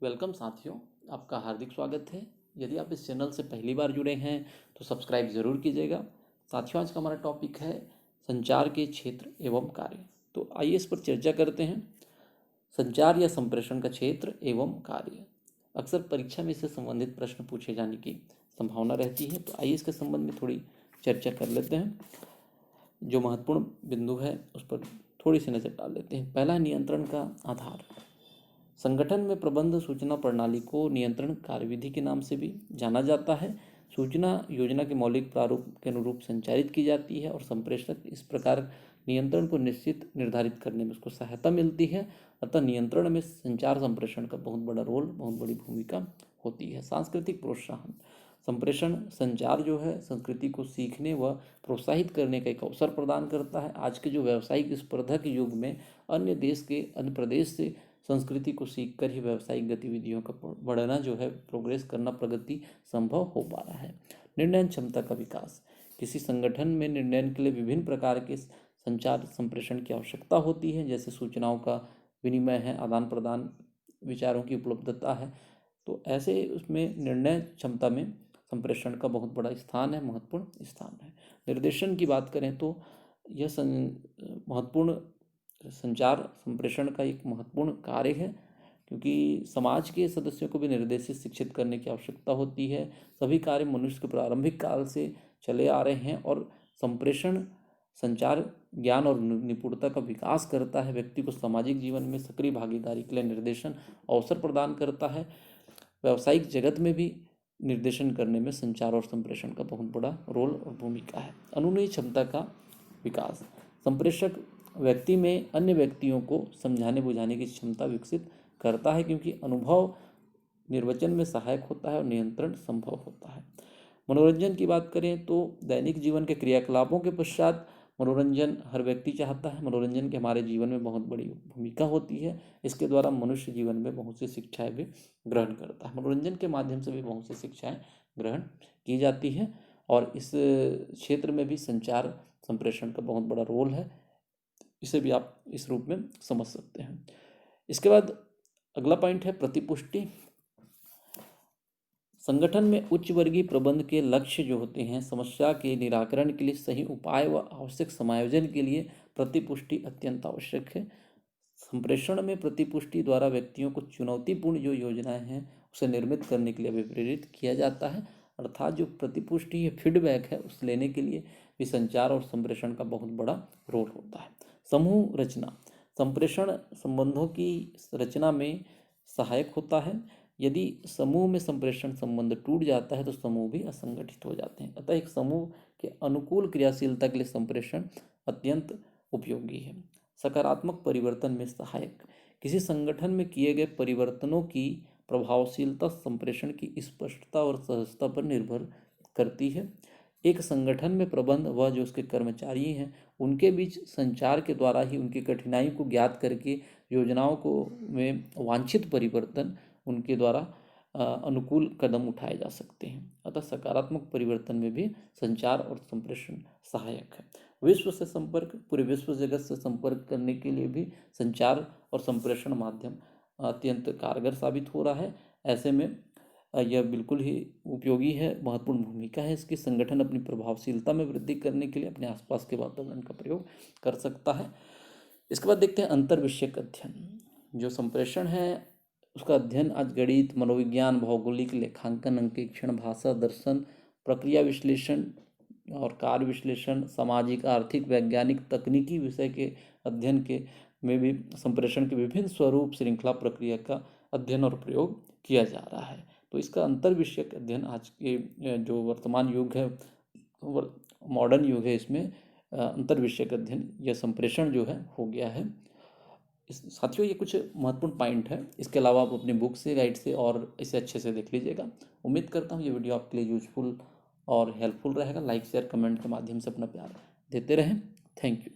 Welcome साथियों, आपका हार्दिक स्वागत है। यदि आप इस चैनल से पहली बार जुड़े हैं तो सब्सक्राइब ज़रूर कीजिएगा। साथियों, आज का हमारा टॉपिक है संचार के क्षेत्र एवं कार्य। तो आइए इस पर चर्चा करते हैं। संचार या संप्रेषण का क्षेत्र एवं कार्य। अक्सर परीक्षा में इससे संबंधित प्रश्न पूछे जाने की संभावना रहती है, तो आइए इसके संबंध में थोड़ी चर्चा कर लेते हैं। जो महत्वपूर्ण बिंदु है उस पर थोड़ी सी नज़र डाल लेते हैं। पहला, नियंत्रण का आधार। संगठन में प्रबंध सूचना प्रणाली को नियंत्रण कार्यविधि के नाम से भी जाना जाता है। सूचना योजना के मौलिक प्रारूप के अनुरूप संचारित की जाती है और संप्रेषक इस प्रकार नियंत्रण को निश्चित निर्धारित करने में उसको सहायता मिलती है। अतः नियंत्रण में संचार संप्रेषण का बहुत बड़ा रोल, बहुत बड़ी भूमिका होती है। सांस्कृतिक प्रोत्साहन। संप्रेषण संचार जो है संस्कृति को सीखने व प्रोत्साहित करने का एक अवसर प्रदान करता है। आज के जो व्यावसायिक स्पर्धा के युग में अन्य देश के, अन्य प्रदेश से संस्कृति को सीखकर ही व्यावसायिक गतिविधियों का बढ़ना जो है, प्रोग्रेस करना, प्रगति संभव हो पा रहा है। निर्णय क्षमता का विकास। किसी संगठन में निर्णय के लिए विभिन्न प्रकार के संचार संप्रेषण की आवश्यकता होती है, जैसे सूचनाओं का विनिमय है, आदान प्रदान, विचारों की उपलब्धता है। तो ऐसे उसमें निर्णय क्षमता में संप्रेषण का बहुत बड़ा स्थान है, महत्वपूर्ण स्थान है। निर्देशन की बात करें तो यह महत्वपूर्ण संचार संप्रेषण का एक महत्वपूर्ण कार्य है, क्योंकि समाज के सदस्यों को भी निर्देशित शिक्षित करने की आवश्यकता होती है। सभी कार्य मनुष्य के प्रारंभिक काल से चले आ रहे हैं और संप्रेषण संचार ज्ञान और निपुणता का विकास करता है। व्यक्ति को सामाजिक जीवन में सक्रिय भागीदारी के लिए निर्देशन अवसर प्रदान करता है। व्यावसायिक जगत में भी निर्देशन करने में संचार और संप्रेषण का बहुत बड़ा रोल और भूमिका है। अनुनय क्षमता का विकास। संप्रेषक व्यक्ति में अन्य व्यक्तियों को समझाने बुझाने की क्षमता विकसित करता है, क्योंकि अनुभव निर्वचन में सहायक होता है और नियंत्रण संभव होता है। मनोरंजन की बात करें तो दैनिक जीवन के क्रियाकलापों के पश्चात मनोरंजन हर व्यक्ति चाहता है। मनोरंजन के हमारे जीवन में बहुत बड़ी भूमिका होती है। इसके द्वारा मनुष्य जीवन में बहुत सी शिक्षाएं भी ग्रहण करता है। मनोरंजन के माध्यम से भी बहुत सी शिक्षाएं ग्रहण की जाती है और इस क्षेत्र में भी संचार संप्रेषण का बहुत बड़ा रोल है। इसे भी आप इस रूप में समझ सकते हैं। इसके बाद अगला पॉइंट है प्रतिपुष्टि। संगठन में उच्च वर्गीय प्रबंध के लक्ष्य जो होते हैं, समस्या के निराकरण के लिए सही उपाय व आवश्यक समायोजन के लिए प्रतिपुष्टि अत्यंत आवश्यक है। संप्रेषण में प्रतिपुष्टि द्वारा व्यक्तियों को चुनौतीपूर्ण जो योजनाएं हैं उसे निर्मित करने के लिए अभिप्रेरित किया जाता है। अर्थात जो प्रतिपुष्टि या फीडबैक है उस लेने के लिए भी संचार और संप्रेषण का बहुत बड़ा रोल होता है। समूह रचना। संप्रेषण संबंधों की रचना में सहायक होता है। यदि समूह में संप्रेषण संबंध टूट जाता है तो समूह भी असंगठित हो जाते हैं। अतः एक समूह के अनुकूल क्रियाशीलता के लिए संप्रेषण अत्यंत उपयोगी है। सकारात्मक परिवर्तन में सहायक। किसी संगठन में किए गए परिवर्तनों की प्रभावशीलता संप्रेषण की स्पष्टता और सहजता पर निर्भर करती है। एक संगठन में प्रबंध व जो उसके कर्मचारी हैं उनके बीच संचार के द्वारा ही उनकी कठिनाई को ज्ञात करके योजनाओं को में वांछित परिवर्तन उनके द्वारा अनुकूल कदम उठाए जा सकते हैं। अतः सकारात्मक परिवर्तन में भी संचार और संप्रेषण सहायक है। विश्व से संपर्क। पूरे विश्व जगत से संपर्क करने के लिए भी संचार और संप्रेषण माध्यम अत्यंत कारगर साबित हो रहा है। ऐसे में यह बिल्कुल ही उपयोगी है, महत्वपूर्ण भूमिका है इसकी। संगठन अपनी प्रभावशीलता में वृद्धि करने के लिए अपने आसपास के वातावरण का प्रयोग कर सकता है। इसके बाद देखते हैं अंतर विषयक अध्ययन। जो संप्रेषण है उसका अध्ययन आज गणित, मनोविज्ञान, भौगोलिक, लेखांकन, अंकेक्षण, भाषा, दर्शन, प्रक्रिया विश्लेषण और कार्य विश्लेषण, सामाजिक, आर्थिक, वैज्ञानिक, तकनीकी विषय के अध्ययन के में भी संप्रेषण के विभिन्न स्वरूप, श्रृंखला, प्रक्रिया का अध्ययन और प्रयोग किया जा रहा है। तो इसका अंतर विषयक अध्ययन आज के जो वर्तमान युग है, मॉडर्न युग है, इसमें अंतर विषयक अध्ययन या संप्रेषण जो है हो गया है। साथियों, ये कुछ महत्वपूर्ण पॉइंट है। इसके अलावा आप अपनी बुक से, गाइड से और इसे अच्छे से देख लीजिएगा। उम्मीद करता हूँ ये वीडियो आपके लिए यूजफुल और हेल्पफुल रहेगा। लाइक, शेयर, कमेंट के माध्यम से अपना प्यार देते रहें। Thank you.